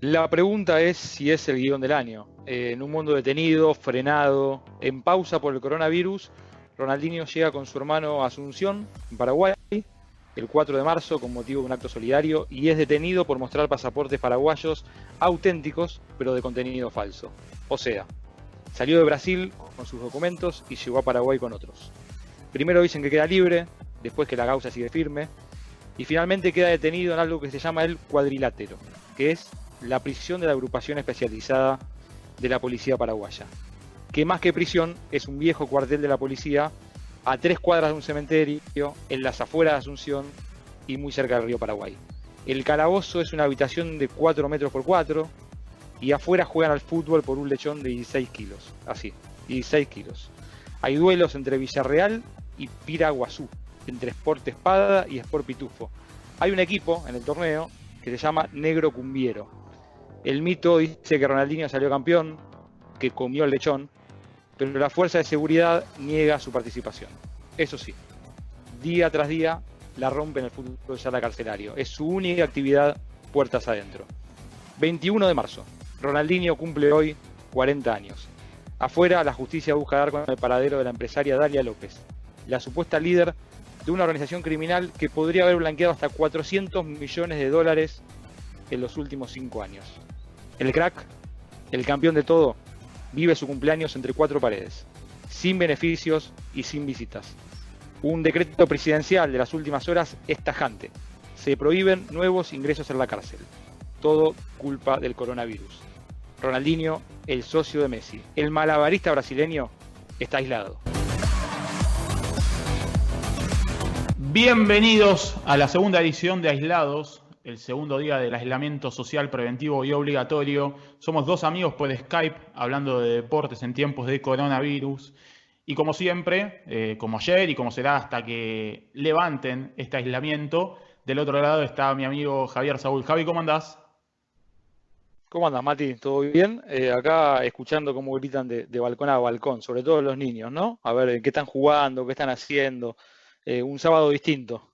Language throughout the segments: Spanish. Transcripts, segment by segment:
La pregunta es si es el guión del año. En un mundo detenido, frenado, en pausa por el coronavirus, Ronaldinho llega con su hermano a Asunción, en Paraguay, el 4 de marzo con motivo de un acto solidario y es detenido por mostrar pasaportes paraguayos auténticos, pero de contenido falso. O sea, salió de Brasil con sus documentos y llegó a Paraguay con otros. Primero dicen que queda libre, después que la causa sigue firme, y finalmente queda detenido en algo que se llama el cuadrilátero, que es la prisión de la agrupación especializada de la policía paraguaya, que más que prisión es un viejo cuartel de la policía a 3 cuadras de un cementerio, en las afueras de Asunción y muy cerca del río Paraguay. El calabozo es una habitación de 4 metros por 4 y afuera juegan al fútbol por un lechón de 16 kilos, así, 16 kilos. Hay duelos entre Villarreal y Piraguazú, entre Sport Espada y Sport Pitufo. Hay un equipo en el torneo que se llama Negro Cumbiero. El mito dice que Ronaldinho salió campeón, que comió el lechón, pero la fuerza de seguridad niega su participación. Eso sí, día tras día la rompe en el fútbol sala carcelario. Es su única actividad puertas adentro. 21 de marzo. Ronaldinho cumple hoy 40 años. Afuera, la justicia busca dar con el paradero de la empresaria Dalia López, la supuesta líder de una organización criminal que podría haber blanqueado hasta 400 millones de dólares en los últimos 5 años. El crack, el campeón de todo, vive su cumpleaños entre 4 paredes, sin beneficios y sin visitas. Un decreto presidencial de las últimas horas es tajante. Se prohíben nuevos ingresos en la cárcel. Todo culpa del coronavirus. Ronaldinho, el socio de Messi, el malabarista brasileño, está aislado. Bienvenidos a la segunda edición de Aislados, el segundo día del aislamiento social preventivo y obligatorio. Somos dos amigos por Skype hablando de deportes en tiempos de coronavirus. Y como siempre, como ayer y como será hasta que levanten este aislamiento, del otro lado está mi amigo Javier Saúl. Javi, ¿cómo andás? ¿Cómo andas, Mati? ¿Todo bien? Acá escuchando cómo gritan de balcón a balcón, sobre todo los niños, ¿no? A ver, ¿qué están jugando? ¿Qué están haciendo? Un sábado distinto.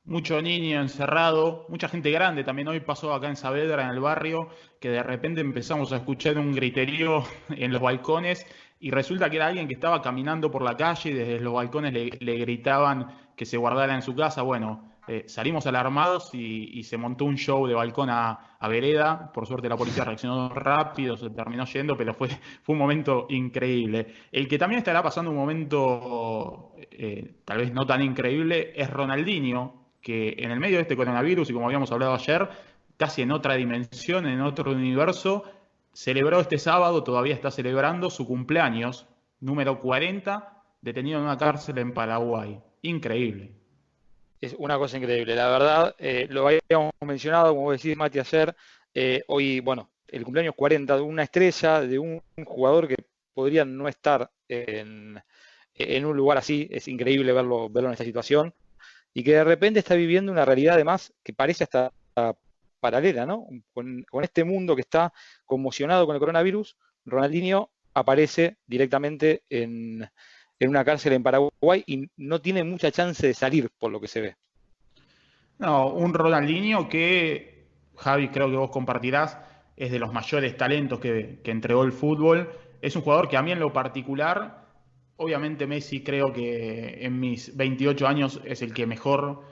Mucho niño encerrado, mucha gente grande también. Hoy pasó acá en Saavedra, en el barrio, que de repente empezamos a escuchar un griterío en los balcones y resulta que era alguien que estaba caminando por la calle y desde los balcones le gritaban que se guardara en su casa. Bueno, salimos alarmados y se montó un show de balcón a vereda. Por suerte la policía reaccionó rápido, se terminó yendo, pero fue un momento increíble. El que también estará pasando un momento tal vez no tan increíble es Ronaldinho, que en el medio de este coronavirus, y como habíamos hablado ayer, casi en otra dimensión, en otro universo, celebró este sábado, todavía está celebrando su cumpleaños, número 40, detenido en una cárcel en Paraguay. Increíble. Es una cosa increíble. La verdad, lo habíamos mencionado, como decís, Mati, ayer. Hoy, bueno, el cumpleaños 40 de una estrella, de un jugador que podría no estar en un lugar así. Es increíble verlo en esta situación. Y que de repente está viviendo una realidad además que parece hasta paralela, ¿no? Con este mundo que está conmocionado con el coronavirus, Ronaldinho aparece directamente en una cárcel en Paraguay y no tiene mucha chance de salir, por lo que se ve. No, un Ronaldinho que, Javi, creo que vos compartirás, es de los mayores talentos que entregó el fútbol. Es un jugador que a mí en lo particular, obviamente Messi creo que en mis 28 años es el que mejor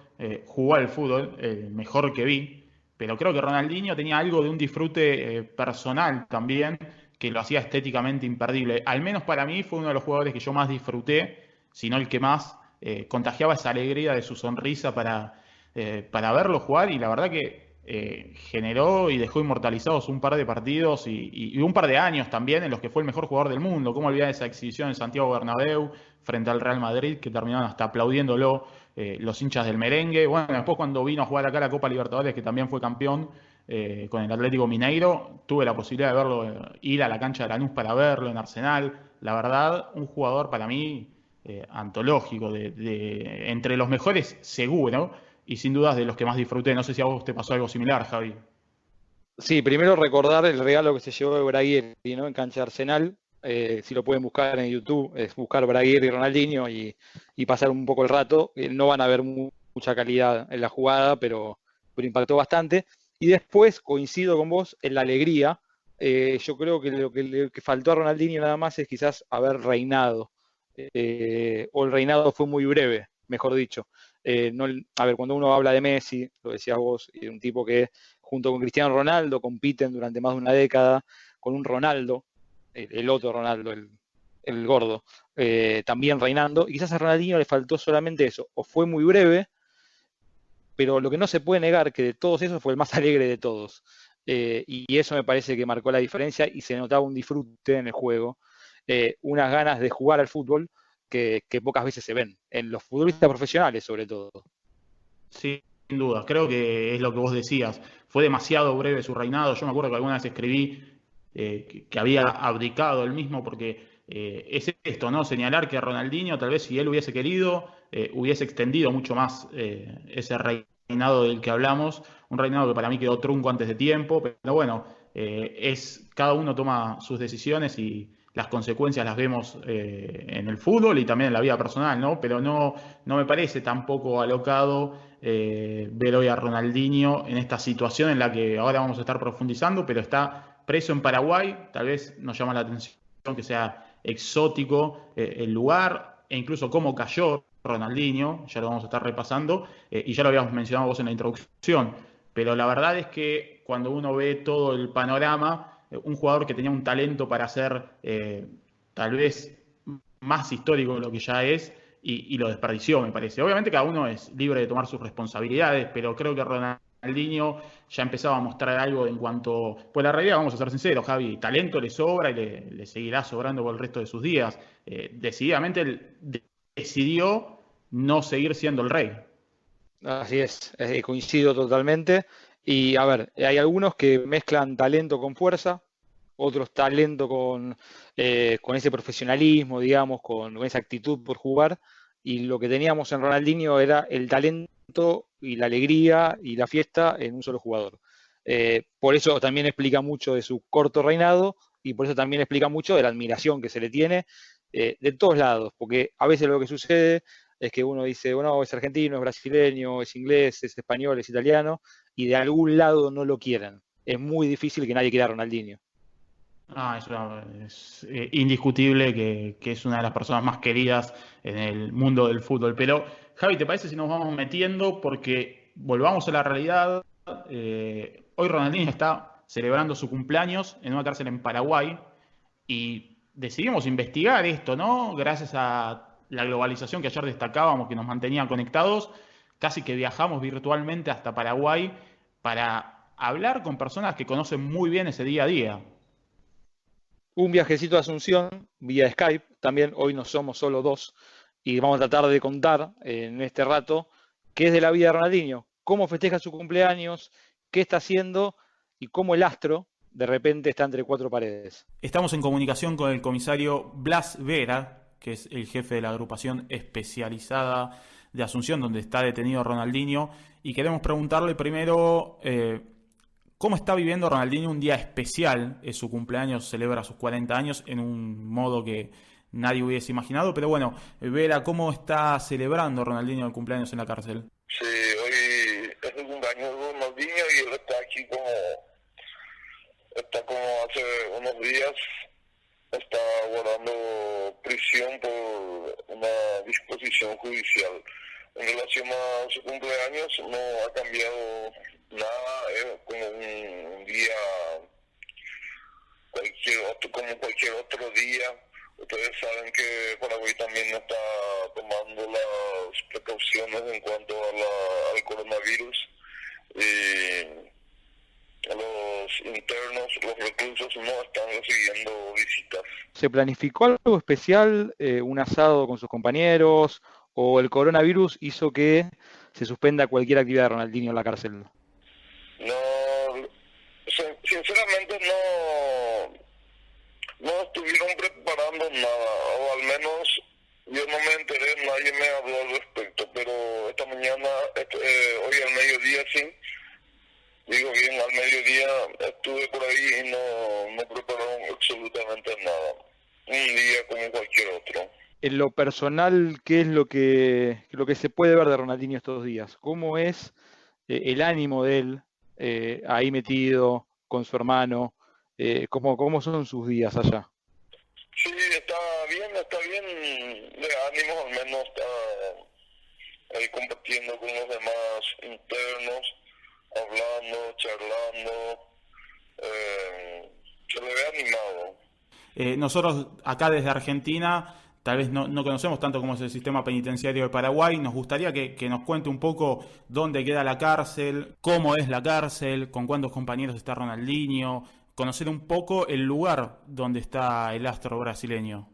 jugó al fútbol, el mejor que vi, pero creo que Ronaldinho tenía algo de un disfrute personal también que lo hacía estéticamente imperdible. Al menos para mí fue uno de los jugadores que yo más disfruté, si no el que más contagiaba esa alegría de su sonrisa para verlo jugar y la verdad que generó y dejó inmortalizados un par de partidos y un par de años también en los que fue el mejor jugador del mundo. ¿Cómo olvidar esa exhibición en Santiago Bernabéu frente al Real Madrid que terminaron hasta aplaudiéndolo los hinchas del merengue? Bueno, después cuando vino a jugar acá la Copa Libertadores, que también fue campeón con el Atlético Mineiro, tuve la posibilidad de verlo, ir a la cancha de Lanús para verlo en Arsenal. La verdad, un jugador para mí antológico, entre los mejores seguro y sin dudas de los que más disfruté. No sé si a vos te pasó algo similar, Javi. Sí, primero recordar el regalo que se llevó de Braguieri, ¿no? En cancha de Arsenal. Si lo pueden buscar en YouTube, es buscar Braguieri y Ronaldinho y pasar un poco el rato. No van a ver mucha calidad en la jugada, pero impactó bastante. Y después coincido con vos en la alegría. Yo creo que lo que faltó a Ronaldinho nada más es quizás haber reinado. O el reinado fue muy breve, mejor dicho. No, a ver, cuando uno habla de Messi, lo decías vos, y de un tipo que junto con Cristiano Ronaldo compiten durante más de una década, con un Ronaldo, el otro Ronaldo, el gordo, también reinando, y quizás a Ronaldinho le faltó solamente eso, o fue muy breve, pero lo que no se puede negar que de todos esos fue el más alegre de todos. Y eso me parece que marcó la diferencia y se notaba un disfrute en el juego, unas ganas de jugar al fútbol que pocas veces se ven, en los futbolistas profesionales sobre todo. Sin duda, creo que es lo que vos decías. Fue demasiado breve su reinado. Yo me acuerdo que alguna vez escribí que había abdicado él mismo porque es esto, ¿no? Señalar que Ronaldinho, tal vez si él hubiese querido, hubiese extendido mucho más ese reinado del que hablamos. Un reinado que para mí quedó trunco antes de tiempo, pero bueno, cada uno toma sus decisiones y las consecuencias las vemos en el fútbol y también en la vida personal, ¿no? Pero no me parece tampoco alocado ver hoy a Ronaldinho en esta situación en la que ahora vamos a estar profundizando, pero está preso en Paraguay. Tal vez nos llama la atención que sea exótico el lugar e incluso cómo cayó Ronaldinho, ya lo vamos a estar repasando, y ya lo habíamos mencionado vos en la introducción, pero la verdad es que cuando uno ve todo el panorama, un jugador que tenía un talento para ser tal vez más histórico de lo que ya es, y lo desperdició, me parece. Obviamente cada uno es libre de tomar sus responsabilidades, pero creo que Ronaldinho ya empezaba a mostrar algo en cuanto, pues la realidad, vamos a ser sinceros, Javi, talento le sobra y le seguirá sobrando por el resto de sus días. Decididamente él decidió no seguir siendo el rey. Así es, coincido totalmente. Y a ver, hay algunos que mezclan talento con fuerza, otros talento con ese profesionalismo, digamos, con esa actitud por jugar. Y lo que teníamos en Ronaldinho era el talento y la alegría y la fiesta en un solo jugador. Por eso también explica mucho de su corto reinado y por eso también explica mucho de la admiración que se le tiene de todos lados, porque a veces lo que sucede es que uno dice, bueno, es argentino, es brasileño, es inglés, es español, es italiano, y de algún lado no lo quieren. Es muy difícil que nadie quiera a Ronaldinho. Es indiscutible que es una de las personas más queridas en el mundo del fútbol. Pero, Javi, ¿te parece si nos vamos metiendo? Porque volvamos a la realidad. Hoy Ronaldinho está celebrando su cumpleaños en una cárcel en Paraguay y decidimos investigar esto, ¿no? Gracias a la globalización que ayer destacábamos, que nos mantenía conectados, casi que viajamos virtualmente hasta Paraguay para hablar con personas que conocen muy bien ese día a día. Un viajecito a Asunción vía Skype, también hoy no somos solo dos, y vamos a tratar de contar en este rato qué es de la vida de Ronaldinho, cómo festeja su cumpleaños, qué está haciendo y cómo el astro de repente está entre cuatro paredes. Estamos en comunicación con el comisario Blas Vera, que es el jefe de la agrupación especializada de Asunción, donde está detenido Ronaldinho, y queremos preguntarle primero cómo está viviendo Ronaldinho un día especial. Es su cumpleaños, celebra sus 40 años en un modo que nadie hubiese imaginado, pero bueno, Vera, ¿cómo está celebrando Ronaldinho el cumpleaños en la cárcel? Sí, hoy es el cumpleaños de Ronaldinho y él está como hace unos días, está guardando prisión por una disposición judicial. En relación a su cumpleaños no ha cambiado nada, es como un día como cualquier otro día. Ustedes saben que Paraguay también está tomando las precauciones en cuanto al coronavirus. Los internos, los reclusos no están recibiendo visitas. ¿Se planificó algo especial, un asado con sus compañeros, o el coronavirus hizo que se suspenda cualquier actividad de Ronaldinho en la cárcel? No, sinceramente no estuvieron preparando nada, o al menos yo no me enteré, nadie me habló al respecto, pero esta mañana, hoy al mediodía sí, digo bien, al mediodía estuve por ahí y no prepararon absolutamente nada. Un día como cualquier otro. En lo personal, ¿qué es lo que se puede ver de Ronaldinho estos días? ¿Cómo es el ánimo de él? ahí metido con su hermano. ¿Cómo son sus días allá? Sí, está bien de ánimo, al menos está ahí compartiendo con los demás internos, hablando, charlando, se le ve animado. Nosotros acá desde Argentina tal vez no conocemos tanto cómo es el sistema penitenciario de Paraguay. Nos gustaría que nos cuente un poco dónde queda la cárcel, cómo es la cárcel, con cuántos compañeros está Ronaldinho, conocer un poco el lugar donde está el astro brasileño.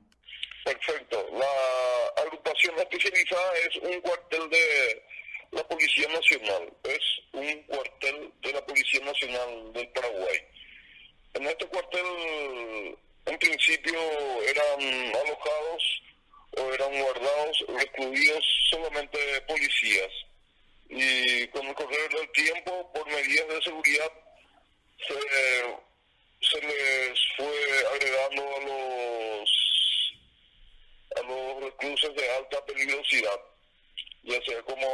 Perfecto. La agrupación especializada es un cuartel de la Policía Nacional. Es un cuartel de la Policía Nacional del Paraguay. En este cuartel, en principio, eran alojados o eran guardados, recluidos solamente policías. Y con el correr del tiempo, por medidas de seguridad, se les fue agregando a los reclusos de alta peligrosidad, ya sea como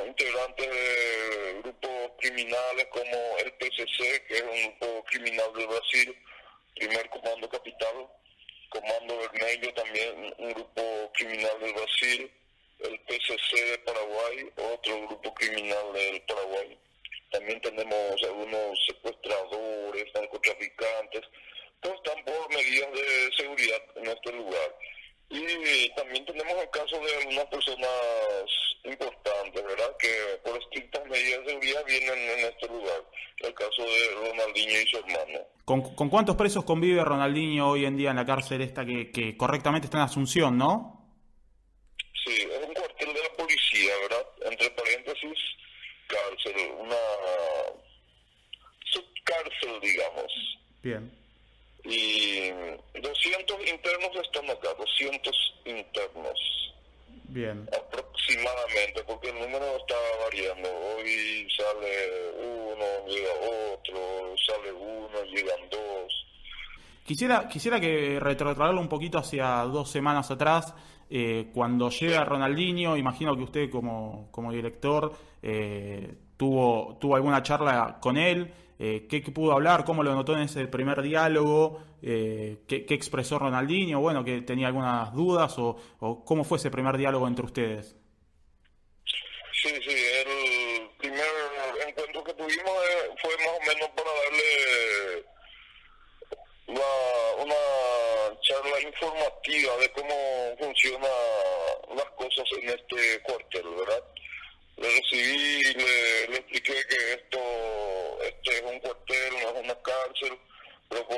integrantes de grupos criminales como el PCC, que es un grupo criminal de Brasil, Primer Comando Capital, Comando Vermelho, también un grupo criminal de Brasil, el PCC de Paraguay, otro grupo criminal del Paraguay. También tenemos algunos secuestradores, narcotraficantes, todos están por medidas de seguridad en este lugar. Y también tenemos el caso de algunas personas importantes, ¿verdad?, que por estrictas medidas de seguridad vienen en este lugar. El caso de Ronaldinho y su hermano. ¿Con cuántos presos convive Ronaldinho hoy en día en la cárcel esta que correctamente está en Asunción, no? Sí, es un cuartel de la policía, ¿verdad? Entre paréntesis, cárcel, una subcárcel, digamos. Bien. Y 200 internos están acá, 200 internos. Bien. Aproximadamente, porque el número está variando. Hoy sale uno, llega otro, sale uno, llegan dos. Quisiera que retrotraerlo un poquito hacia 2 semanas atrás, cuando llega Ronaldinho. Imagino que usted como director tuvo alguna charla con él. ¿Qué pudo hablar? ¿Cómo lo notó en ese primer diálogo? ¿Qué expresó Ronaldinho? Bueno, que tenía algunas dudas o ¿cómo fue ese primer diálogo entre ustedes? Sí, el primer encuentro que tuvimos fue más o menos para darle una charla informativa de cómo funcionan las cosas en este cuartel, ¿verdad? Le recibí, le expliqué que este es un cuartel, no es una cárcel, pero por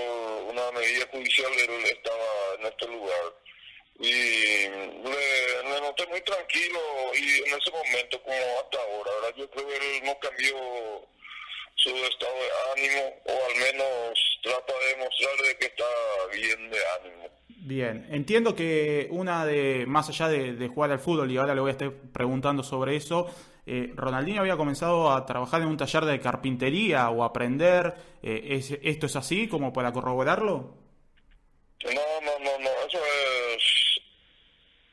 una medida judicial él estaba en este lugar. Y le noté muy tranquilo y en ese momento como hasta ahora, ¿verdad? Yo creo que él no cambió su estado de ánimo, o al menos trata de demostrar de que está bien de ánimo. Bien, entiendo que más allá de jugar al fútbol, y ahora le voy a estar preguntando sobre eso, Ronaldinho había comenzado a trabajar en un taller de carpintería o aprender. ¿Esto es así, como para corroborarlo? No, eso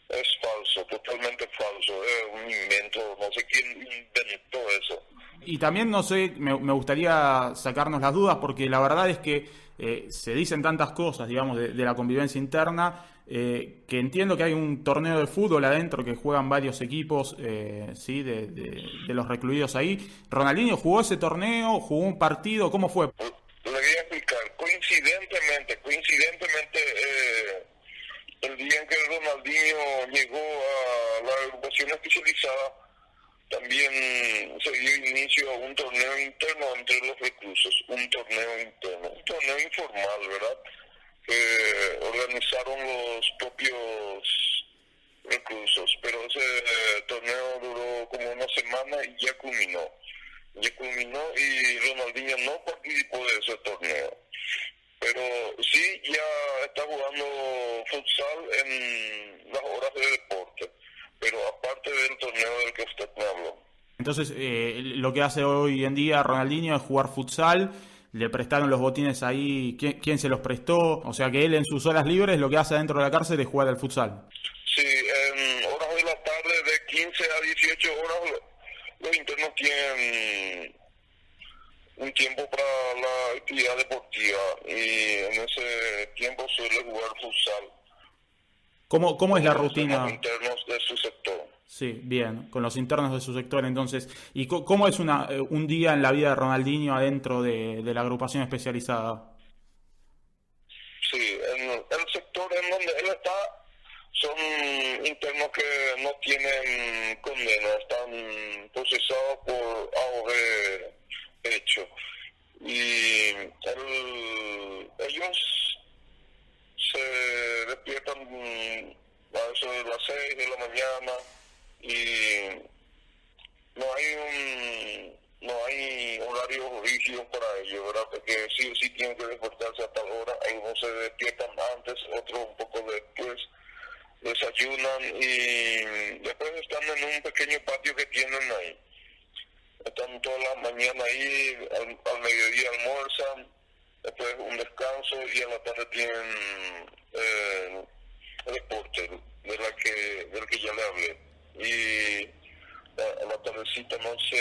es falso, totalmente falso, es un invento, no sé quién inventó eso. Y también, no sé, me gustaría sacarnos las dudas, porque la verdad es que se dicen tantas cosas, digamos, de la convivencia interna, que entiendo que hay un torneo de fútbol adentro que juegan varios equipos, ¿sí? de los recluidos ahí. ¿Ronaldinho jugó ese torneo? ¿Jugó un partido? ¿Cómo fue? Le voy a explicar. Coincidentemente, el día en que Ronaldinho llegó a la agrupación especializada, también se dio inicio a un torneo interno entre los reclusos, un torneo informal, ¿verdad?, que organizaron los propios reclusos, pero ese torneo duró como una semana y ya culminó y Ronaldinho no participó de ese torneo, pero sí ya está jugando futsal en las horas de deporte, pero aparte del torneo del que usted me habló. Entonces, lo que hace hoy en día Ronaldinho es jugar futsal. Le prestaron los botines ahí. ¿Quién se los prestó? O sea que él en sus horas libres lo que hace dentro de la cárcel es jugar al futsal. Sí, en horas de la tarde de 15 a 18 horas los internos tienen un tiempo para la actividad deportiva y en ese tiempo suele jugar futsal. ¿Cómo es la Con los rutina? internos de su sector. Sí, bien, con los internos de su sector entonces. ¿Y cómo es un día en la vida de Ronaldinho adentro de la agrupación especializada? Sí, en el sector en donde él está son internos que no tienen condena, están procesados por A o B hecho. Y ellos se despiertan a eso de las 6 de la mañana y no hay horarios rígidos para ellos, ¿verdad? Porque sí o sí tienen que despertarse a tal hora, algunos se despiertan antes, otros un poco después, desayunan y después están en un pequeño patio que tienen ahí. Están toda la mañana ahí, al mediodía almuerzan, después un descanso y a la tarde tienen el deporte del que ya le hablé. Y a la tardecita, noche,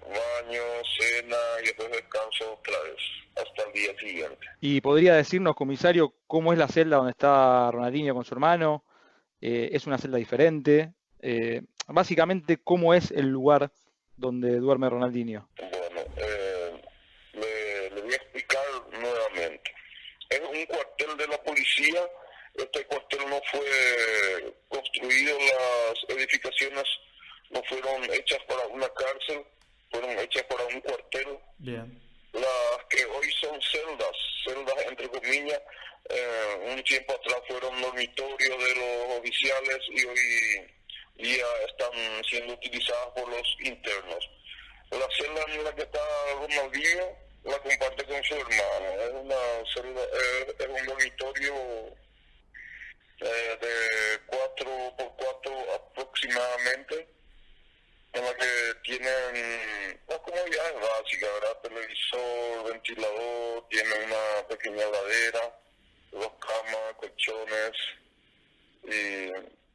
baño, cena y después descanso otra vez, hasta el día siguiente. ¿Y podría decirnos, comisario, cómo es la celda donde está Ronaldinho con su hermano? ¿Es una celda diferente? Básicamente, ¿cómo es el lugar donde duerme Ronaldinho? Bueno, le voy a explicar nuevamente. Es un cuartel de la policía. Este cuartel no fue construido, las edificaciones no fueron hechas para una cárcel, fueron hechas para un cuartel. Bien. Las que hoy son celdas entre comillas, un tiempo atrás fueron dormitorios de los oficiales y hoy día están siendo utilizadas por los internos. La celda en la que está Ronaldinho la comparte con su hermano. Es una celda, es un dormitorio de 4x4 aproximadamente, en la que tienen las comodidades básicas, ¿verdad? Televisor, ventilador, tiene una pequeña heladera, 2 camas, colchones y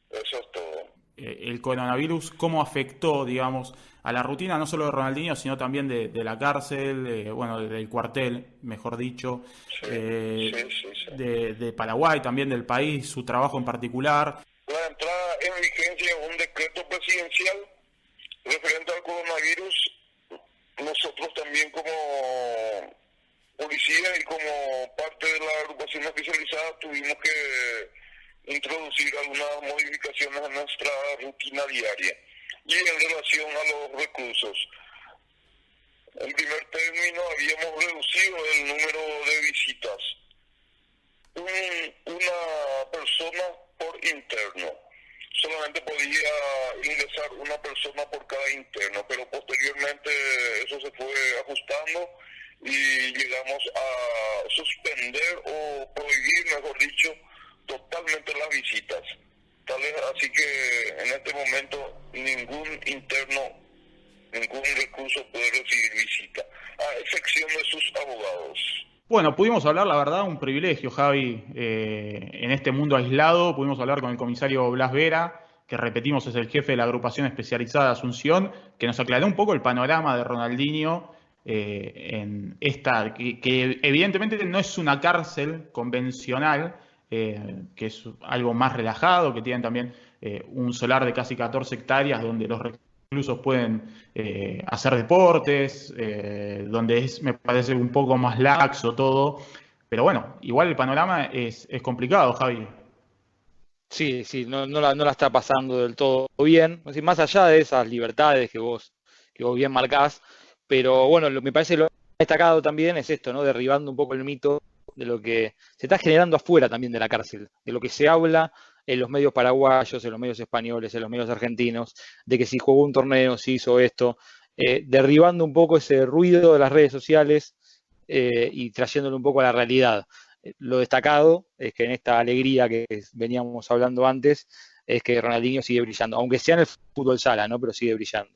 eso es todo. El coronavirus, ¿cómo afectó, digamos, a la rutina no solo de Ronaldinho, sino también de la cárcel, bueno, del cuartel, mejor dicho, Sí, sí. de Paraguay, también del país, su trabajo en particular? La entrada en vigencia de un decreto presidencial referente al coronavirus, nosotros también como policía y como parte de la agrupación especializada tuvimos que introducir algunas modificaciones en nuestra rutina diaria y en relación a los reclusos. En primer término habíamos reducido el número de visitas. Una persona por interno. Solamente podía ingresar una persona por cada interno, pero posteriormente eso se fue ajustando y llegamos a suspender o prohibir, mejor dicho, totalmente las visitas. Así que en este momento ningún interno, ningún recluso puede recibir visita, a excepción de sus abogados. Bueno, pudimos hablar, la verdad, un privilegio, Javi, en este mundo aislado. Pudimos hablar con el comisario Blas Vera, que repetimos es el jefe de la agrupación especializada de Asunción, que nos aclaró un poco el panorama de Ronaldinho en esta, que evidentemente no es una cárcel convencional, que es algo más relajado, que tienen también un solar de casi 14 hectáreas donde los reclusos pueden hacer deportes, donde me parece un poco más laxo todo, pero bueno, igual el panorama es complicado, Javi. Sí, no la está pasando del todo bien, es decir, más allá de esas libertades que vos bien marcás, pero bueno, me parece lo destacado también es esto, ¿no? Derribando un poco el mito de lo que se está generando afuera también de la cárcel, de lo que se habla en los medios paraguayos, en los medios españoles, en los medios argentinos, de que si jugó un torneo, si hizo esto, derribando un poco ese ruido de las redes sociales y trayéndolo un poco a la realidad. Lo destacado es que en esta alegría que veníamos hablando antes, es que Ronaldinho sigue brillando, aunque sea en el fútbol sala, ¿no? Pero sigue brillando.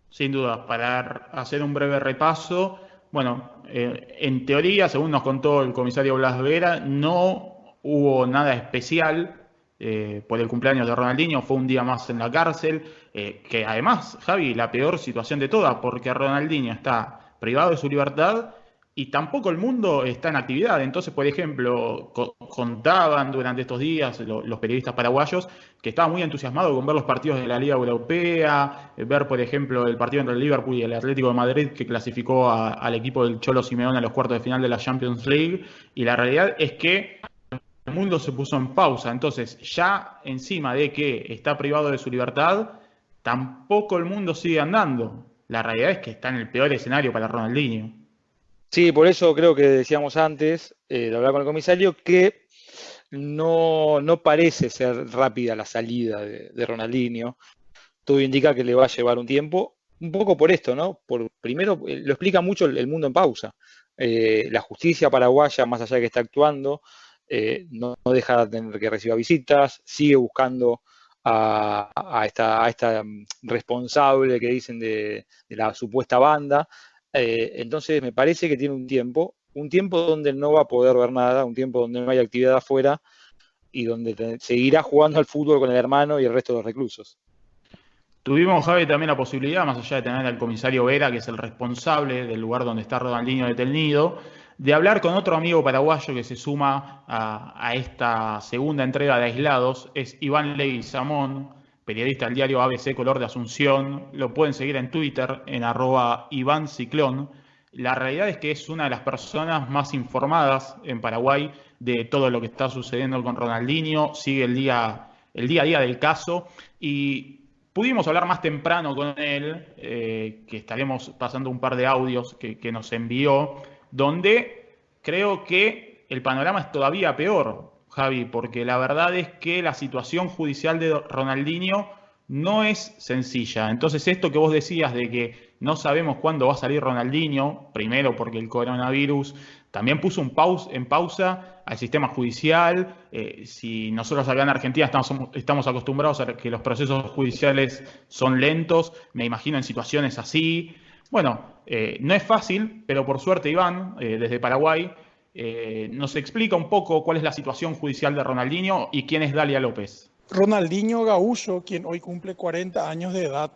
Sin duda, para hacer un breve repaso, bueno, en teoría, según nos contó el comisario Blas Vera, no hubo nada especial por el cumpleaños de Ronaldinho, fue un día más en la cárcel, que además, Javi, la peor situación de todas, porque Ronaldinho está privado de su libertad y tampoco el mundo está en actividad. Entonces, por ejemplo, contaban durante estos días los periodistas paraguayos que estaban muy entusiasmados con ver los partidos de la Liga Europea, ver, por ejemplo, el partido entre el Liverpool y el Atlético de Madrid que clasificó al equipo del Cholo Simeone a los cuartos de final de la Champions League. Y la realidad es que el mundo se puso en pausa. Entonces, ya encima de que está privado de su libertad, tampoco el mundo sigue andando. La realidad es que está en el peor escenario para Ronaldinho. Sí, por eso creo que decíamos antes, de hablar con el comisario, que no parece ser rápida la salida de Ronaldinho. Todo indica que le va a llevar un tiempo, un poco por esto, ¿no? Primero, lo explica mucho el mundo en pausa. La justicia paraguaya, más allá de que está actuando, no deja de tener que recibir visitas, sigue buscando a esta responsable que dicen de la supuesta banda. Entonces me parece que tiene un tiempo donde no va a poder ver nada, un tiempo donde no hay actividad afuera y donde seguirá jugando al fútbol con el hermano y el resto de los reclusos. Tuvimos, Javi, también la posibilidad, más allá de tener al comisario Vera, que es el responsable del lugar donde está Ronaldinho detenido, de hablar con otro amigo paraguayo que se suma a esta segunda entrega de Aislados. Es Iván Leguizamón, periodista del diario ABC Color de Asunción. Lo pueden seguir en Twitter, en @IvánCiclón. La realidad es que es una de las personas más informadas en Paraguay de todo lo que está sucediendo con Ronaldinho. Sigue el día a día del caso y pudimos hablar más temprano con él, que estaremos pasando un par de audios que nos envió, donde creo que el panorama es todavía peor, Javi, porque la verdad es que la situación judicial de Ronaldinho no es sencilla. Entonces, esto que vos decías de que no sabemos cuándo va a salir Ronaldinho, primero porque el coronavirus también puso en pausa al sistema judicial. Si nosotros acá en Argentina estamos acostumbrados a que los procesos judiciales son lentos, me imagino en situaciones así. Bueno, no es fácil, pero por suerte Iván, desde Paraguay, nos explica un poco cuál es la situación judicial de Ronaldinho y quién es Dalia López. Ronaldinho Gaúcho, quien hoy cumple 40 años de edad,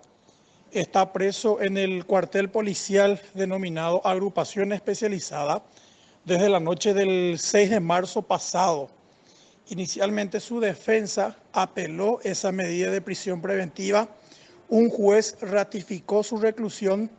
está preso en el cuartel policial denominado Agrupación Especializada desde la noche del 6 de marzo pasado. Inicialmente su defensa apeló esa medida de prisión preventiva, un juez ratificó su reclusión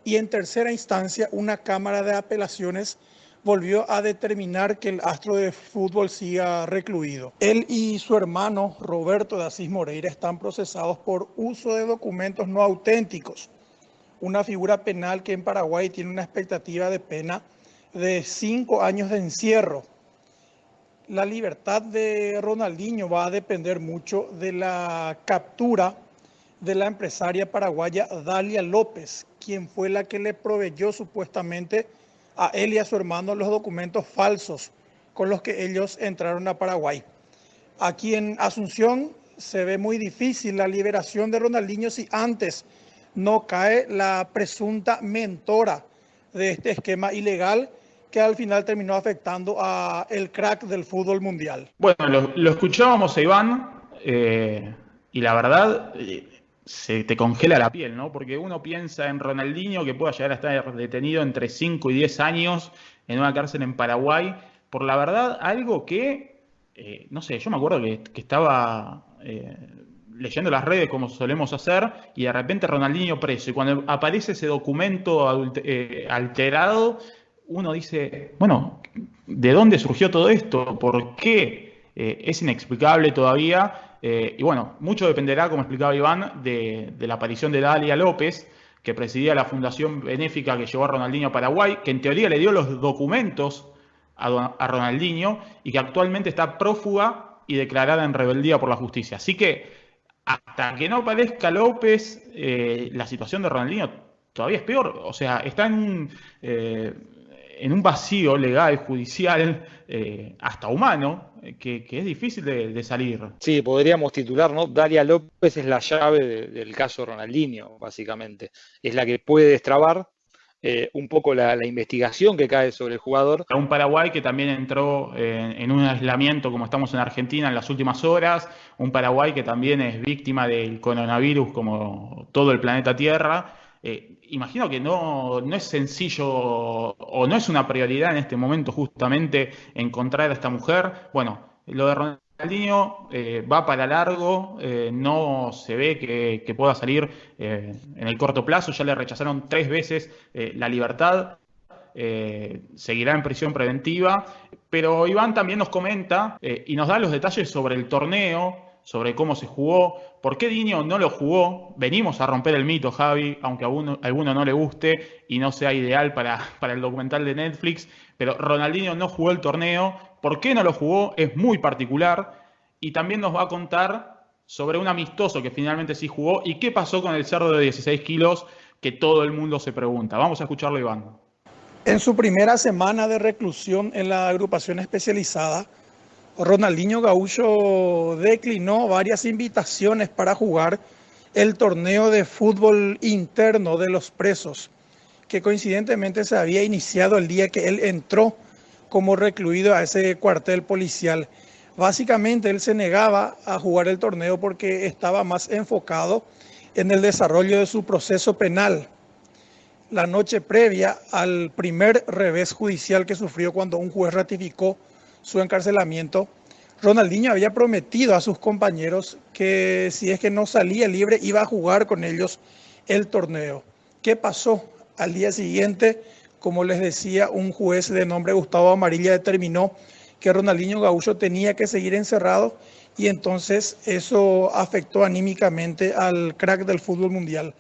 y en tercera instancia una cámara de apelaciones volvió a determinar que el astro de fútbol siga recluido. Él y su hermano Roberto de Asís Moreira están procesados por uso de documentos no auténticos, una figura penal que en Paraguay tiene una expectativa de pena de 5 años de encierro. La libertad de Ronaldinho va a depender mucho de la captura de la empresaria paraguaya Dalia López, quien fue la que le proveyó supuestamente a él y a su hermano los documentos falsos con los que ellos entraron a Paraguay. Aquí en Asunción se ve muy difícil la liberación de Ronaldinho si antes no cae la presunta mentora de este esquema ilegal que al final terminó afectando a el crack del fútbol mundial. Bueno, lo escuchábamos a Iván y la verdad se te congela la piel, ¿no? Porque uno piensa en Ronaldinho que pueda llegar a estar detenido entre 5 y 10 años en una cárcel en Paraguay por la verdad algo que, no sé, yo me acuerdo que estaba leyendo las redes como solemos hacer y de repente Ronaldinho preso y cuando aparece ese documento alterado uno dice, bueno, ¿de dónde surgió todo esto? ¿Por qué? Es inexplicable todavía. Y bueno, mucho dependerá, como explicaba Iván, de la aparición de Dalia López, que presidía la fundación benéfica que llevó a Ronaldinho a Paraguay, que en teoría le dio los documentos a Ronaldinho y que actualmente está prófuga y declarada en rebeldía por la justicia. Así que hasta que no aparezca López, la situación de Ronaldinho todavía es peor. O sea, está en un vacío legal, judicial, hasta humano, que es difícil de salir. Sí, podríamos titular, ¿no? Dalia López es la llave del caso Ronaldinho, básicamente. Es la que puede destrabar un poco la investigación que cae sobre el jugador. Un Paraguay que también entró en un aislamiento, como estamos en Argentina, en las últimas horas. Un Paraguay que también es víctima del coronavirus, como todo el planeta Tierra. Imagino que no es sencillo o no es una prioridad en este momento justamente encontrar a esta mujer. Bueno, lo de Ronaldinho va para largo, no se ve que pueda salir en el corto plazo, ya le rechazaron 3 veces la libertad. Seguirá en prisión preventiva, pero Iván también nos comenta y nos da los detalles sobre el torneo, sobre cómo se jugó, por qué Diño no lo jugó. Venimos a romper el mito, Javi, aunque a alguno no le guste y no sea ideal para el documental de Netflix, pero Ronaldinho no jugó el torneo. ¿Por qué no lo jugó? Es muy particular. Y también nos va a contar sobre un amistoso que finalmente sí jugó y qué pasó con el cerdo de 16 kilos que todo el mundo se pregunta. Vamos a escucharlo, Iván. En su primera semana de reclusión en la agrupación especializada, Ronaldinho Gaúcho declinó varias invitaciones para jugar el torneo de fútbol interno de los presos, que coincidentemente se había iniciado el día que él entró como recluido a ese cuartel policial. Básicamente él se negaba a jugar el torneo porque estaba más enfocado en el desarrollo de su proceso penal. La noche previa al primer revés judicial que sufrió cuando un juez ratificó su encarcelamiento, Ronaldinho había prometido a sus compañeros que si es que no salía libre iba a jugar con ellos el torneo. ¿Qué pasó? Al día siguiente, como les decía, un juez de nombre Gustavo Amarilla determinó que Ronaldinho Gaúcho tenía que seguir encerrado y entonces eso afectó anímicamente al crack del fútbol mundial.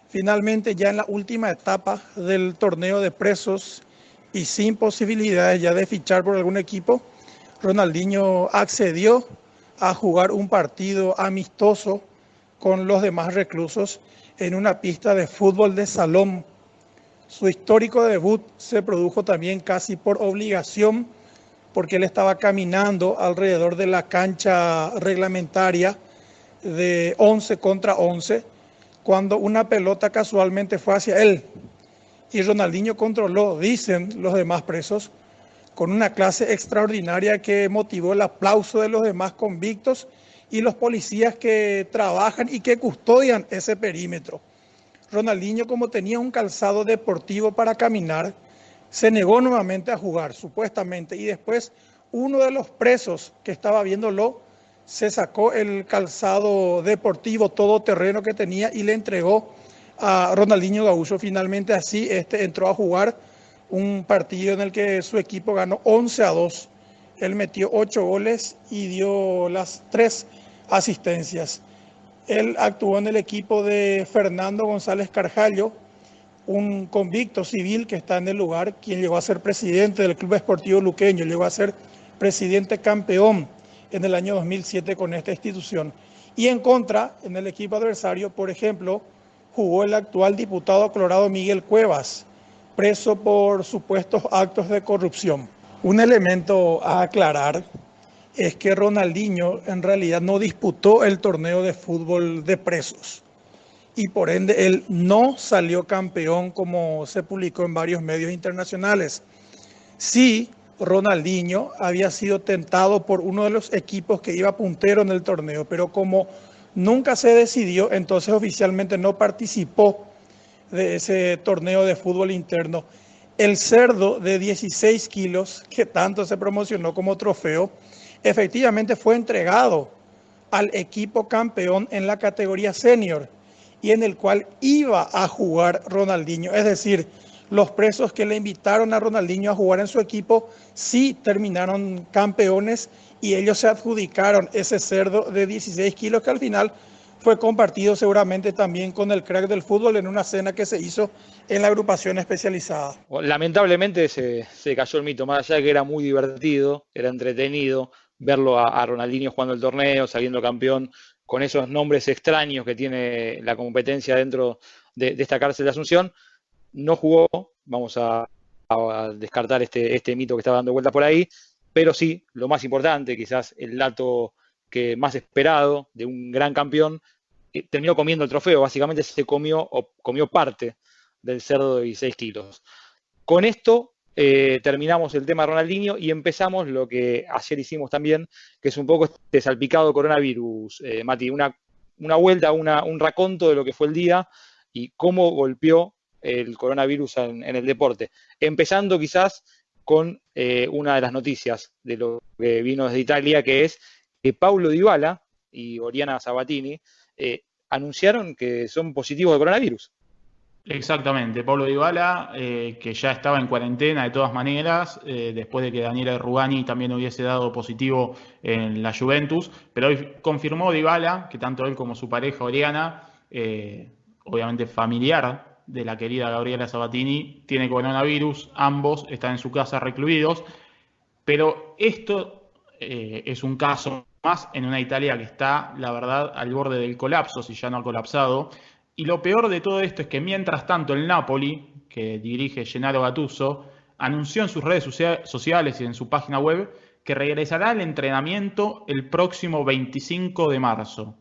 Finalmente, ya en la última etapa del torneo de presos y sin posibilidades ya de fichar por algún equipo, Ronaldinho accedió a jugar un partido amistoso con los demás reclusos en una pista de fútbol de salón. Su histórico debut se produjo también casi por obligación, porque él estaba caminando alrededor de la cancha reglamentaria de 11 contra 11, cuando una pelota casualmente fue hacia él. Y Ronaldinho controló, dicen los demás presos, con una clase extraordinaria que motivó el aplauso de los demás convictos y los policías que trabajan y que custodian ese perímetro. Ronaldinho, como tenía un calzado deportivo para caminar, se negó nuevamente a jugar, supuestamente, y después uno de los presos que estaba viéndolo se sacó el calzado deportivo todoterreno que tenía y le entregó a Ronaldinho Gaúcho. Finalmente así entró a jugar un partido en el que su equipo ganó 11-2. Él metió 8 goles y dio las 3 asistencias. Él actuó en el equipo de Fernando González Carjallo, un convicto civil que está en el lugar, quien llegó a ser presidente del Club Esportivo Luqueño, llegó a ser presidente campeón en el año 2007 con esta institución. Y en contra, en el equipo adversario, por ejemplo, jugó el actual diputado colorado Miguel Cuevas, preso por supuestos actos de corrupción. Un elemento a aclarar es que Ronaldinho en realidad no disputó el torneo de fútbol de presos y por ende él no salió campeón como se publicó en varios medios internacionales. Sí, Ronaldinho había sido tentado por uno de los equipos que iba puntero en el torneo, pero como nunca se decidió, entonces oficialmente no participó de ese torneo de fútbol interno. El cerdo de 16 kilos, que tanto se promocionó como trofeo, efectivamente fue entregado al equipo campeón en la categoría senior y en el cual iba a jugar Ronaldinho. Es decir, los presos que le invitaron a Ronaldinho a jugar en su equipo sí terminaron campeones y ellos se adjudicaron ese cerdo de 16 kilos que al final fue compartido seguramente también con el crack del fútbol en una cena que se hizo en la agrupación especializada. Lamentablemente se cayó el mito, más allá de que era muy divertido, era entretenido verlo a Ronaldinho jugando el torneo, saliendo campeón, con esos nombres extraños que tiene la competencia dentro de esta cárcel de Asunción. No jugó, vamos a descartar este mito que estaba dando vuelta por ahí, pero sí, lo más importante, quizás el dato que más esperado de un gran campeón, terminó comiendo el trofeo, básicamente se comió parte del cerdo de 16 kilos. Con esto terminamos el tema Ronaldinho y empezamos lo que ayer hicimos también, que es un poco este salpicado coronavirus, Mati, una vuelta, un raconto de lo que fue el día y cómo golpeó el coronavirus en el deporte. Empezando quizás con una de las noticias de lo que vino desde Italia, que es que Paulo Dybala y Oriana Sabatini anunciaron que son positivos de coronavirus. Exactamente, Paulo Dybala, que ya estaba en cuarentena de todas maneras, después de que Daniele Rugani también hubiese dado positivo en la Juventus, pero hoy confirmó Dybala que tanto él como su pareja Oriana, obviamente familiar de la querida Gabriela Sabatini, tiene coronavirus, ambos están en su casa recluidos, pero esto es un caso más en una Italia que está, la verdad, al borde del colapso, si ya no ha colapsado. Y lo peor de todo esto es que mientras tanto el Napoli, que dirige Gennaro Gattuso, anunció en sus redes sociales y en su página web que regresará al entrenamiento el próximo 25 de marzo.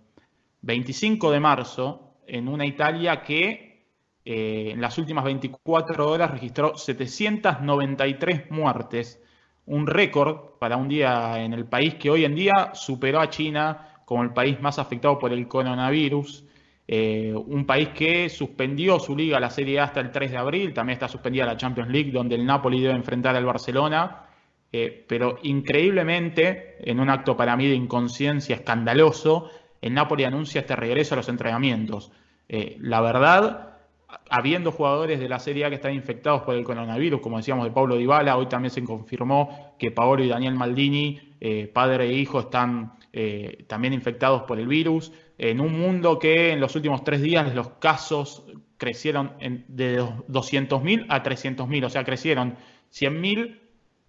25 de marzo, en una Italia que en las últimas 24 horas registró 793 muertes, un récord para un día en el país que hoy en día superó a China como el país más afectado por el coronavirus. Un país que suspendió su liga, la Serie A, hasta el 3 de abril, también está suspendida la Champions League, donde el Napoli debe enfrentar al Barcelona, pero increíblemente, en un acto para mí de inconsciencia escandaloso, el Napoli anuncia este regreso a los entrenamientos. La verdad, habiendo jugadores de la Serie A que están infectados por el coronavirus, como decíamos de Paulo Dybala, hoy también se confirmó que Paolo y Daniel Maldini, padre e hijo, están también infectados por el virus, en un mundo que en los últimos 3 días los casos crecieron de 200.000 a 300.000, o sea, crecieron 100.000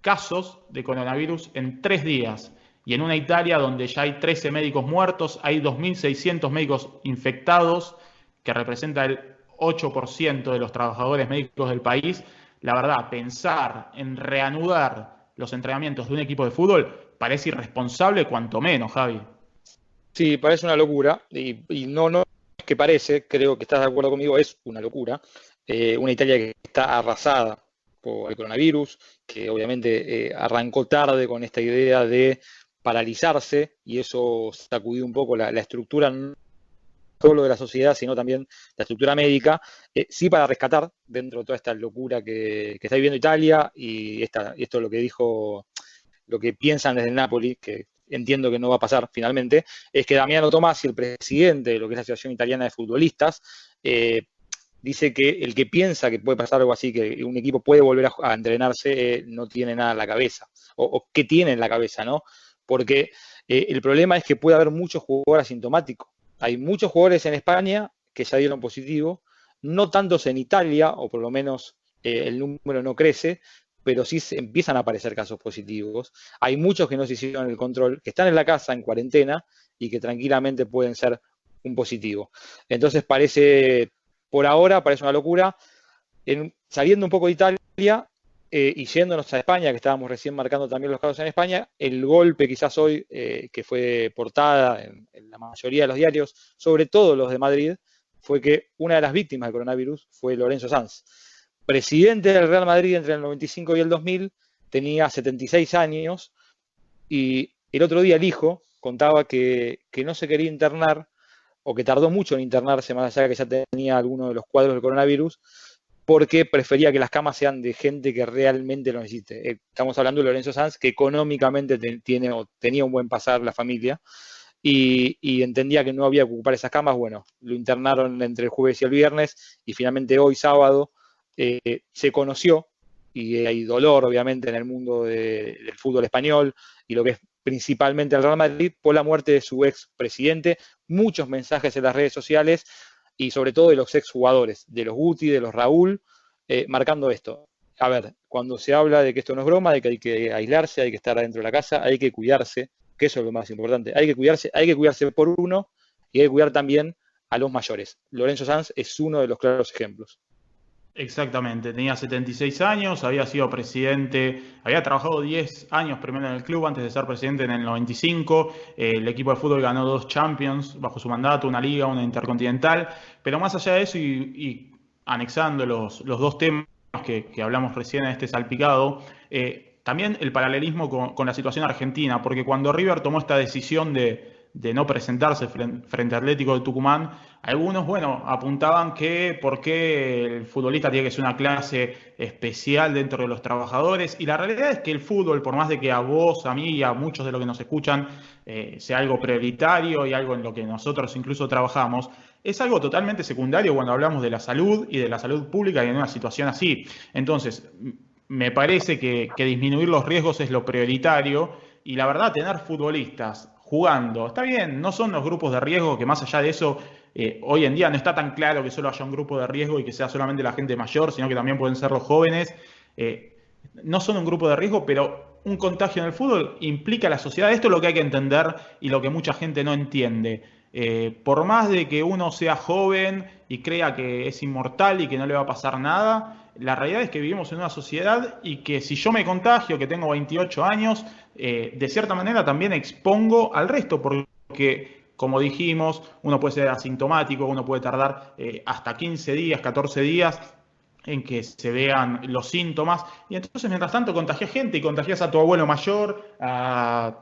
casos de coronavirus en 3 días. Y en una Italia donde ya hay 13 médicos muertos, hay 2.600 médicos infectados, que representa el 8% de los trabajadores médicos del país. La verdad, pensar en reanudar los entrenamientos de un equipo de fútbol parece irresponsable, cuanto menos, Javi. Sí, parece una locura, y no es que parece, creo que estás de acuerdo conmigo, es una locura. Una Italia que está arrasada por el coronavirus, que obviamente arrancó tarde con esta idea de paralizarse, y eso sacudió un poco la estructura, no solo de la sociedad, sino también la estructura médica, sí, para rescatar dentro de toda esta locura que está viviendo Italia, y esto es lo que dijo, lo que piensan desde el Napoli, que entiendo que no va a pasar finalmente, es que Damiano Tommasi, el presidente de lo que es la Asociación Italiana de Futbolistas, dice que el que piensa que puede pasar algo así, que un equipo puede volver a entrenarse, no tiene nada en la cabeza, o qué tiene en la cabeza, ¿no? Porque el problema es que puede haber muchos jugadores asintomáticos. Hay muchos jugadores en España que ya dieron positivo, no tantos en Italia, o por lo menos el número no crece, pero sí se empiezan a aparecer casos positivos. Hay muchos que no se hicieron el control, que están en la casa en cuarentena y que tranquilamente pueden ser un positivo. Entonces por ahora parece una locura. Saliendo un poco de Italia y yéndonos a España, que estábamos recién marcando también los casos en España, el golpe quizás hoy, que fue portada en la mayoría de los diarios, sobre todo los de Madrid, fue que una de las víctimas del coronavirus fue Lorenzo Sanz. Presidente del Real Madrid entre el 95 y el 2000, tenía 76 años, y el otro día el hijo contaba que no se quería internar, o que tardó mucho en internarse, más allá de que ya tenía alguno de los cuadros del coronavirus, porque prefería que las camas sean de gente que realmente lo necesite. Estamos hablando de Lorenzo Sanz, que económicamente tenía un buen pasar la familia, y entendía que no había que ocupar esas camas. Bueno, lo internaron entre el jueves y el viernes, y finalmente hoy sábado se conoció, y hay dolor obviamente en el mundo del fútbol español y lo que es principalmente el Real Madrid, por la muerte de su ex presidente. Muchos mensajes en las redes sociales, y sobre todo de los ex jugadores, de los Guti, de los Raúl, marcando esto. A ver, cuando se habla de que esto no es broma, de que hay que aislarse, hay que estar adentro de la casa, hay que cuidarse, que eso es lo más importante. Hay que cuidarse por uno, y hay que cuidar también a los mayores. Lorenzo Sanz es uno de los claros ejemplos. Exactamente, tenía 76 años, había sido presidente, había trabajado 10 años primero en el club antes de ser presidente en el 95, el equipo de fútbol ganó 2 Champions bajo su mandato, una Liga, una Intercontinental, pero más allá de eso y anexando los 2 temas que hablamos recién en este salpicado, también el paralelismo con la situación argentina, porque cuando River tomó esta decisión de de no presentarse frente a Atlético de Tucumán, algunos, bueno, apuntaban que por qué el futbolista tiene que ser una clase especial dentro de los trabajadores. Y la realidad es que el fútbol, por más de que a vos, a mí y a muchos de los que nos escuchan sea algo prioritario y algo en lo que nosotros incluso trabajamos, es algo totalmente secundario cuando hablamos de la salud y de la salud pública y en una situación así. Entonces, me parece que disminuir los riesgos es lo prioritario y la verdad, tener futbolistas jugando, está bien, no son los grupos de riesgo, que más allá de eso, hoy en día no está tan claro que solo haya un grupo de riesgo y que sea solamente la gente mayor, sino que también pueden ser los jóvenes. No son un grupo de riesgo, pero un contagio en el fútbol implica a la sociedad. Esto es lo que hay que entender y lo que mucha gente no entiende. Por más de que uno sea joven y crea que es inmortal y que no le va a pasar nada, la realidad es que vivimos en una sociedad y que si yo me contagio, que tengo 28 años, de cierta manera también expongo al resto, porque como dijimos, uno puede ser asintomático, uno puede tardar hasta 15 días, 14 días en que se vean los síntomas, y entonces mientras tanto contagias gente y contagias a tu abuelo mayor, a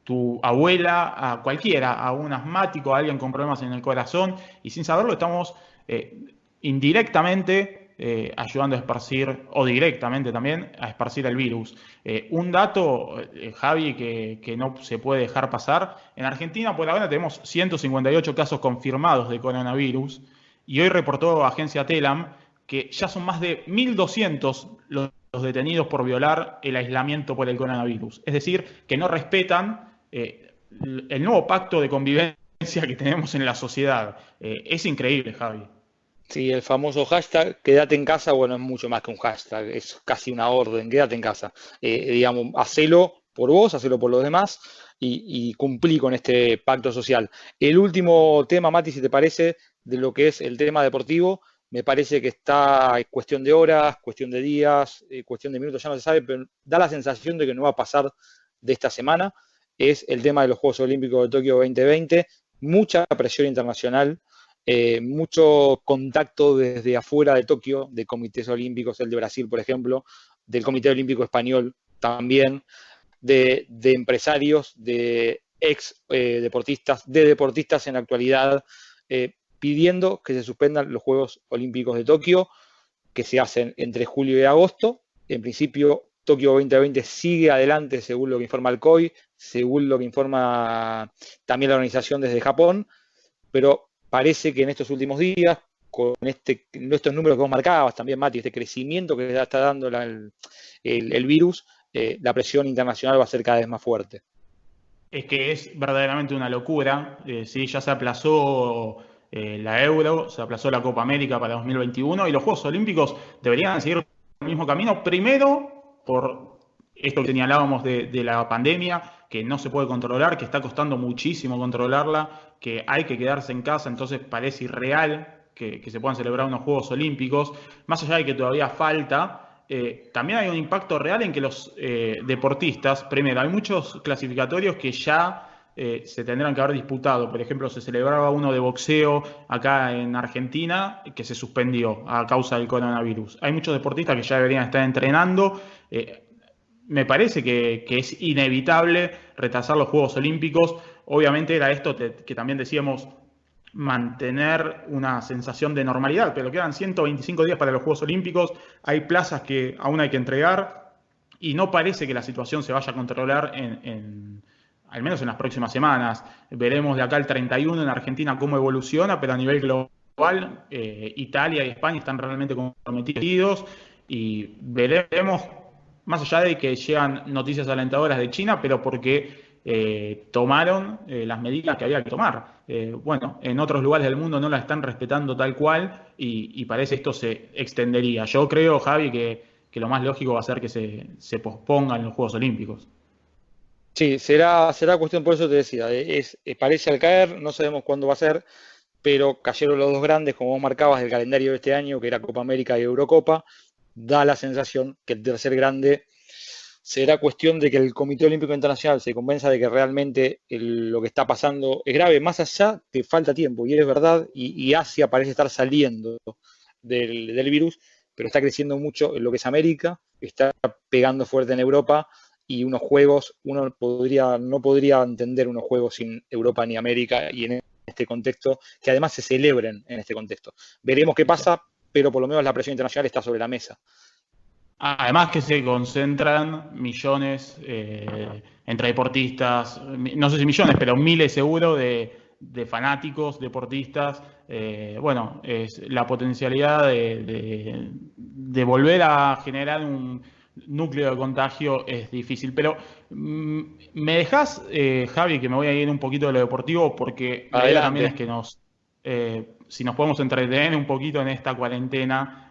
tu abuela, a cualquiera, a un asmático, a alguien con problemas en el corazón, y sin saberlo estamos indirectamente ayudando a esparcir, o directamente también, a esparcir el virus. Un dato, Javi, que no se puede dejar pasar, en Argentina por ahora tenemos 158 casos confirmados de coronavirus, y hoy reportó Agencia Telam que ya son más de 1.200 los detenidos por violar el aislamiento por el coronavirus. Es decir, que no respetan el nuevo pacto de convivencia que tenemos en la sociedad. Es increíble, Javi. Sí, el famoso hashtag quédate en casa, bueno, es mucho más que un hashtag, es casi una orden, quédate en casa. Digamos, hacelo por vos, hacelo por los demás y cumplí con este pacto social. El último tema, Mati, si te parece, de lo que es el tema deportivo, me parece que está en cuestión de horas, cuestión de días, cuestión de minutos, ya no se sabe, pero da la sensación de que no va a pasar de esta semana. Es el tema de los Juegos Olímpicos de Tokio 2020, mucha presión internacional, mucho contacto desde afuera de Tokio, de comités olímpicos, el de Brasil, por ejemplo, del Comité Olímpico Español también, de empresarios, de ex deportistas, de deportistas en la actualidad, pidiendo que se suspendan los Juegos Olímpicos de Tokio, que se hacen entre julio y agosto. En principio, Tokio 2020 sigue adelante, según lo que informa el COI, según lo que informa también la organización desde Japón, pero parece que en estos últimos días, con estos números que vos marcabas también, Mati, este crecimiento que está dando el virus, la presión internacional va a ser cada vez más fuerte. Es que es verdaderamente una locura. Sí, ya se aplazó la Euro, se aplazó la Copa América para 2021 y los Juegos Olímpicos deberían seguir el mismo camino. Primero, por esto que señalábamos de la pandemia, que no se puede controlar, que está costando muchísimo controlarla, que hay que quedarse en casa, entonces parece irreal que se puedan celebrar unos Juegos Olímpicos. Más allá de que todavía falta, también hay un impacto real en que los deportistas, primero, hay muchos clasificatorios que ya se tendrán que haber disputado. Por ejemplo, se celebraba uno de boxeo acá en Argentina que se suspendió a causa del coronavirus. Hay muchos deportistas que ya deberían estar entrenando. Me parece que es inevitable retrasar los Juegos Olímpicos. Obviamente era esto que también decíamos, mantener una sensación de normalidad, pero quedan 125 días para los Juegos Olímpicos, hay plazas que aún hay que entregar y no parece que la situación se vaya a controlar al menos en las próximas semanas. Veremos de acá al 31 en Argentina cómo evoluciona, pero a nivel global, Italia y España están realmente comprometidos y veremos, más allá de que llegan noticias alentadoras de China, pero porque tomaron las medidas que había que tomar. Bueno, en otros lugares del mundo no la están respetando tal cual y parece esto se extendería. Yo creo, Javi, que lo más lógico va a ser que se pospongan los Juegos Olímpicos. Sí, será cuestión, por eso te decía, parece al caer, no sabemos cuándo va a ser, pero cayeron los dos grandes, como vos marcabas, del calendario de este año, que era Copa América y Eurocopa. Da la sensación que el tercer grande será cuestión de que el Comité Olímpico Internacional se convenza de que realmente lo que está pasando es grave, más allá que falta tiempo, y es verdad, y Asia parece estar saliendo del virus, pero está creciendo mucho en lo que es América, está pegando fuerte en Europa, y unos juegos, uno no podría entender unos juegos sin Europa ni América y en este contexto, que además se celebren en este contexto. Veremos qué pasa, pero por lo menos la presión internacional está sobre la mesa. Además que se concentran millones entre deportistas, no sé si millones, pero miles seguro de fanáticos, deportistas. Bueno, es la potencialidad de volver a generar un núcleo de contagio es difícil. Pero me dejás, Javi, que me voy a ir un poquito de lo deportivo, porque la idea también es que si nos podemos entretener un poquito en esta cuarentena,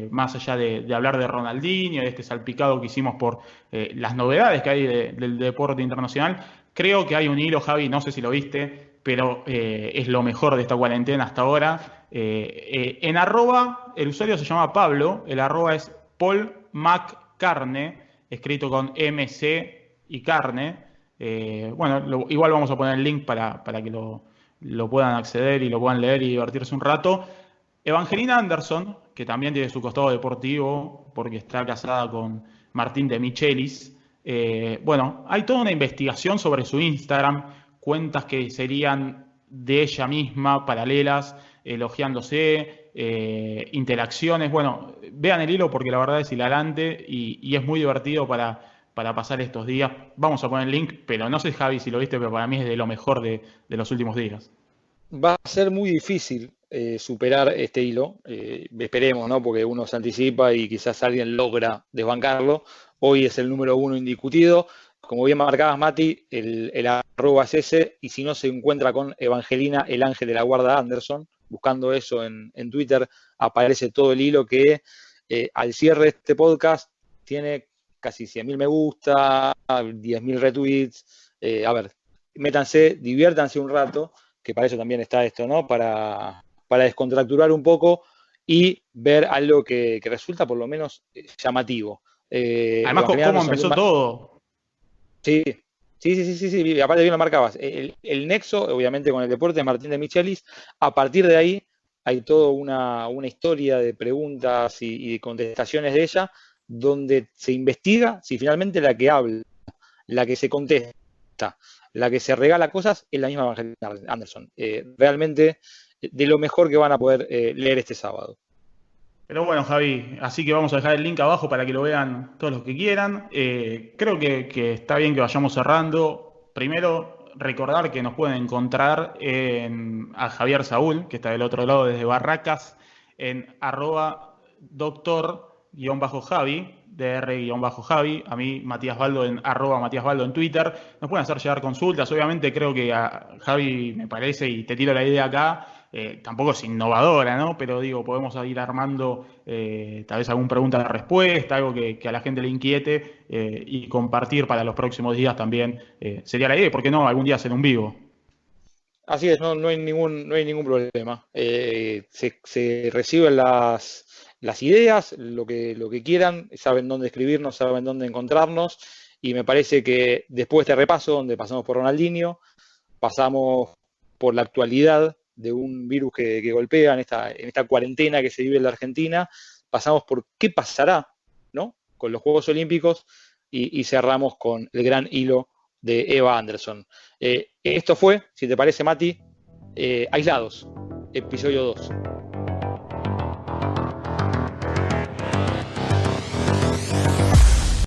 más allá de hablar de Ronaldinho, de este salpicado que hicimos por las novedades que hay del deporte internacional, creo que hay un hilo, Javi, no sé si lo viste, pero es lo mejor de esta cuarentena hasta ahora. En arroba, el usuario se llama Pablo, el arroba es Paul McCarne, escrito con MC y carne. Bueno, igual vamos a poner el link para que lo puedan acceder y lo puedan leer y divertirse un rato. Evangelina Anderson, que también tiene su costado deportivo, porque está casada con Martín de Michelis. Bueno, hay toda una investigación sobre su Instagram, cuentas que serían de ella misma, paralelas, elogiándose, interacciones. Bueno, vean el hilo porque la verdad es hilarante y es muy divertido para pasar estos días. Vamos a poner el link, pero no sé, Javi, si lo viste, pero para mí es de lo mejor de los últimos días. Va a ser muy difícil superar este hilo, esperemos, ¿no? Porque uno se anticipa y quizás alguien logra desbancarlo. Hoy es el número 1 indiscutido. Como bien marcabas, Mati, el arroba es ese, y si no se encuentra con Evangelina, el ángel de la guarda Anderson, buscando eso en Twitter, aparece todo el hilo que al cierre de este podcast tiene casi 100.000 me gusta, 10.000 retweets. A ver, métanse, diviértanse un rato, que para eso también está esto, ¿no? Para descontracturar un poco y ver algo que resulta por lo menos llamativo. Además, ¿cómo empezó todo? Sí. Aparte bien lo marcabas. El nexo, obviamente, con el deporte de Martín de Michelis. A partir de ahí hay toda una historia de preguntas y de contestaciones de ella, donde se investiga si finalmente la que habla, la que se contesta, la que se regala cosas es la misma Evangelina Anderson. Realmente de lo mejor que van a poder leer este sábado. Pero bueno, Javi, así que vamos a dejar el link abajo para que lo vean todos los que quieran. Creo que está bien que vayamos cerrando. Primero, recordar que nos pueden encontrar a Javier Saúl, que está del otro lado desde Barracas, en arroba doctor-javi, dr-javi, a mí Matías Baldo en arroba Matías Baldo en Twitter. Nos pueden hacer llegar consultas. Obviamente creo que a Javi me parece, y te tiro la idea acá, tampoco es innovadora, ¿no? Pero digo, podemos ir armando tal vez alguna pregunta de respuesta, algo que a la gente le inquiete, y compartir para los próximos días también sería la idea. ¿Por qué no algún día hacer un vivo? Así es, no hay ningún problema. Se reciben las ideas, lo que quieran, saben dónde escribirnos, saben dónde encontrarnos, y me parece que después de este repaso, donde pasamos por Ronaldinho, pasamos por la actualidad de un virus que golpea en esta cuarentena que se vive en la Argentina, pasamos por qué pasará, ¿no?, con los Juegos Olímpicos, y cerramos con el gran hilo de Eva Anderson. Esto fue, si te parece, Mati, Aislados, episodio 2.